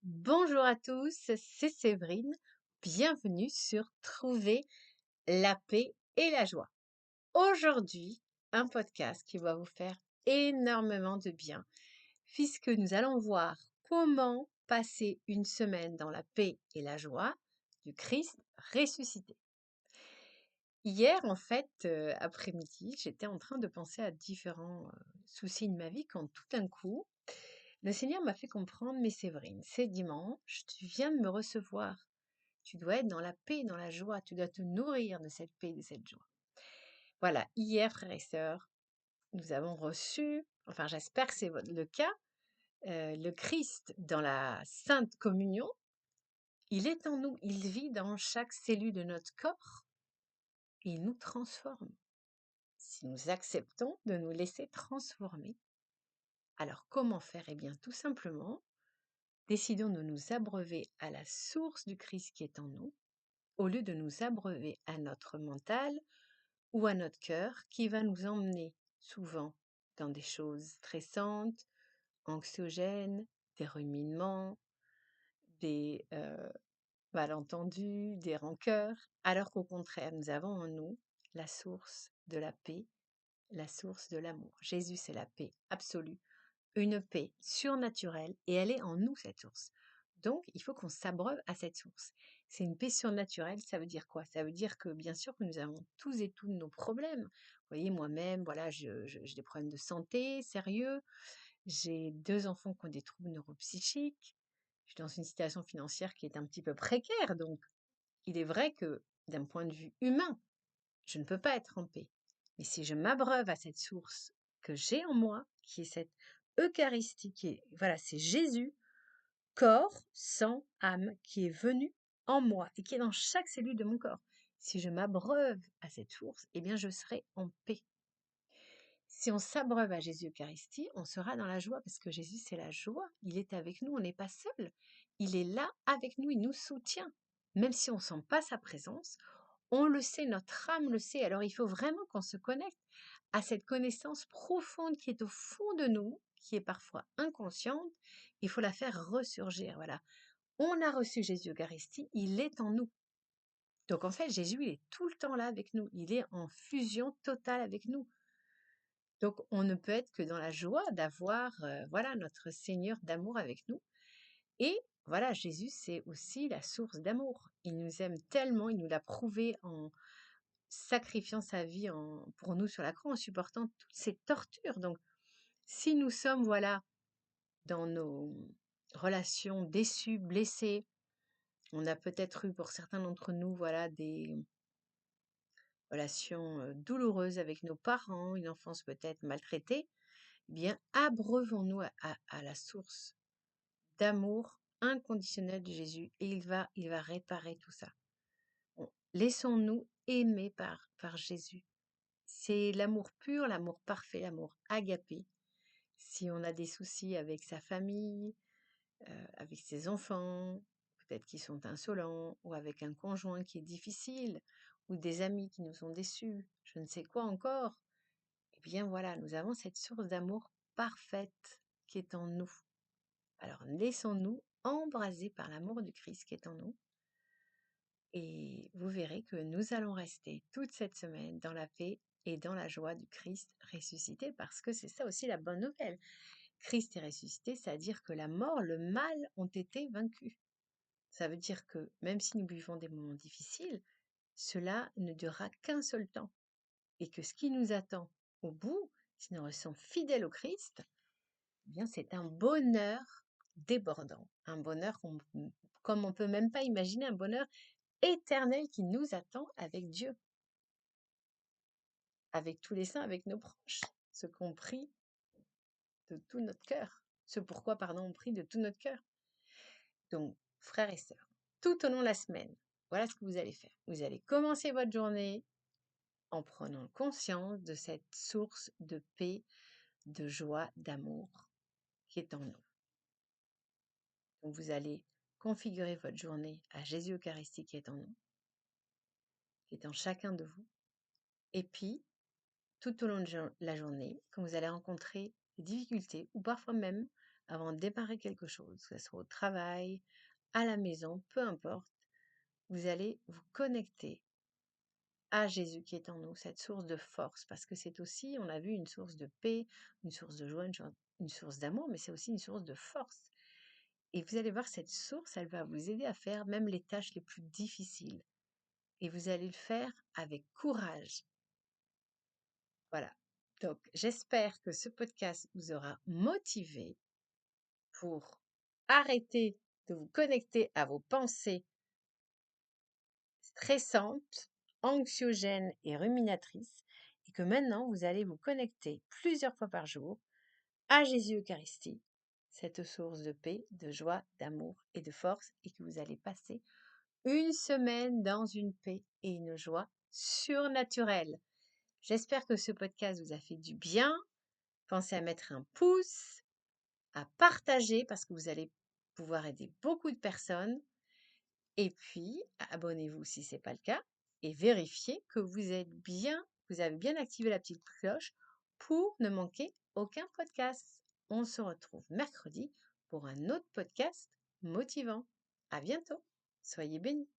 Bonjour à tous, c'est Séverine. Bienvenue sur Trouver la paix et la joie. Aujourd'hui, un podcast qui va vous faire énormément de bien, puisque nous allons voir comment passer une semaine dans la paix et la joie du Christ ressuscité. Hier, en fait, après-midi, j'étais en train de penser à différents soucis de ma vie quand tout d'un coup, le Seigneur m'a fait comprendre, mais Séverine, c'est dimanche, tu viens de me recevoir. Tu dois être dans la paix, dans la joie. Tu dois te nourrir de cette paix, de cette joie. Voilà, hier, frères et sœurs, nous avons reçu, enfin j'espère que c'est le cas, le Christ dans la Sainte Communion. Il est en nous, il vit dans chaque cellule de notre corps et il nous transforme. Si nous acceptons de nous laisser transformer, alors comment faire? Eh bien, tout simplement, décidons de nous abreuver à la source du Christ qui est en nous, au lieu de nous abreuver à notre mental ou à notre cœur qui va nous emmener souvent dans des choses stressantes, anxiogènes, des ruminements, des malentendus, des rancœurs, alors qu'au contraire, nous avons en nous la source de la paix, la source de l'amour. Jésus, c'est la paix absolue, une paix surnaturelle, et elle est en nous, cette source. Donc, il faut qu'on s'abreuve à cette source. C'est une paix surnaturelle, ça veut dire quoi? Ça veut dire que, bien sûr, que nous avons tous et toutes nos problèmes. Vous voyez, moi-même, voilà, j'ai des problèmes de santé sérieux. J'ai 2 enfants qui ont des troubles neuropsychiques. Je suis dans une situation financière qui est un petit peu précaire. Donc, il est vrai que, d'un point de vue humain, je ne peux pas être en paix. Mais si je m'abreuve à cette source que j'ai en moi, qui est cette Eucharistie, voilà, c'est Jésus, corps, sang, âme, qui est venu en moi et qui est dans chaque cellule de mon corps. Si je m'abreuve à cette source, eh bien, je serai en paix. Si on s'abreuve à Jésus Eucharistie, on sera dans la joie parce que Jésus, c'est la joie. Il est avec nous, on n'est pas seul. Il est là avec nous, il nous soutient. Même si on ne sent pas sa présence, on le sait, notre âme le sait. Alors il faut vraiment qu'on se connecte à cette connaissance profonde qui est au fond de nous, qui est parfois inconsciente. Il faut la faire ressurgir. Voilà. On a reçu Jésus Eucharistie, il est en nous. Donc en fait, Jésus, il est tout le temps là avec nous. Il est en fusion totale avec nous. Donc on ne peut être que dans la joie d'avoir voilà notre Seigneur d'amour avec nous. Et voilà, Jésus, c'est aussi la source d'amour. Il nous aime tellement, il nous l'a prouvé en sacrifiant sa vie pour nous sur la croix, en supportant toutes ces tortures. Donc si nous sommes voilà dans nos relations déçues, blessées, on a peut-être eu pour certains d'entre nous voilà des relations douloureuses avec nos parents, une enfance peut-être maltraitée, eh bien abreuvons-nous à la source d'amour inconditionnel de Jésus et il va réparer tout ça. Laissons-nous aimer par Jésus. C'est l'amour pur, l'amour parfait, l'amour agapé. Si on a des soucis avec sa famille, avec ses enfants, peut-être qu'ils sont insolents, ou avec un conjoint qui est difficile, ou des amis qui nous ont déçus, je ne sais quoi encore, eh bien voilà, nous avons cette source d'amour parfaite qui est en nous. Alors laissons-nous embraser par l'amour du Christ qui est en nous. Et vous verrez que nous allons rester toute cette semaine dans la paix et dans la joie du Christ ressuscité, parce que c'est ça aussi la bonne nouvelle. Christ est ressuscité, c'est-à-dire que la mort, le mal ont été vaincus. Ça veut dire que même si nous vivons des moments difficiles, cela ne durera qu'un seul temps. Et que ce qui nous attend au bout, si nous restons fidèles au Christ, eh bien c'est un bonheur débordant, un bonheur comme on ne peut même pas imaginer, un bonheur éternel qui nous attend avec Dieu, avec tous les saints, avec nos proches, ce qu'on prie de tout notre cœur, ce pourquoi, pardon, on prie de tout notre cœur. Donc, frères et sœurs, tout au long de la semaine, voilà ce que vous allez faire. Vous allez commencer votre journée en prenant conscience de cette source de paix, de joie, d'amour qui est en nous. Donc, vous allez configurer votre journée à Jésus Eucharistique qui est en nous, qui est en chacun de vous. Et puis, tout au long de la journée, quand vous allez rencontrer des difficultés ou parfois même avant de démarrer quelque chose, que ce soit au travail, à la maison, peu importe, vous allez vous connecter à Jésus qui est en nous, cette source de force, parce que c'est aussi, on a vu, une source de paix, une source de joie, une source d'amour, mais c'est aussi une source de force. Et vous allez voir, cette source, elle va vous aider à faire même les tâches les plus difficiles. Et vous allez le faire avec courage. Voilà. Donc, j'espère que ce podcast vous aura motivé pour arrêter de vous connecter à vos pensées stressantes, anxiogènes et ruminatrices, et que maintenant vous allez vous connecter plusieurs fois par jour à Jésus Eucharistie, cette source de paix, de joie, d'amour et de force, et que vous allez passer une semaine dans une paix et une joie surnaturelle. J'espère que ce podcast vous a fait du bien. Pensez à mettre un pouce, à partager parce que vous allez pouvoir aider beaucoup de personnes. Et puis, abonnez-vous si ce n'est pas le cas et vérifiez que vous avez bien activé la petite cloche pour ne manquer aucun podcast. On se retrouve mercredi pour un autre podcast motivant. À bientôt. Soyez bénis.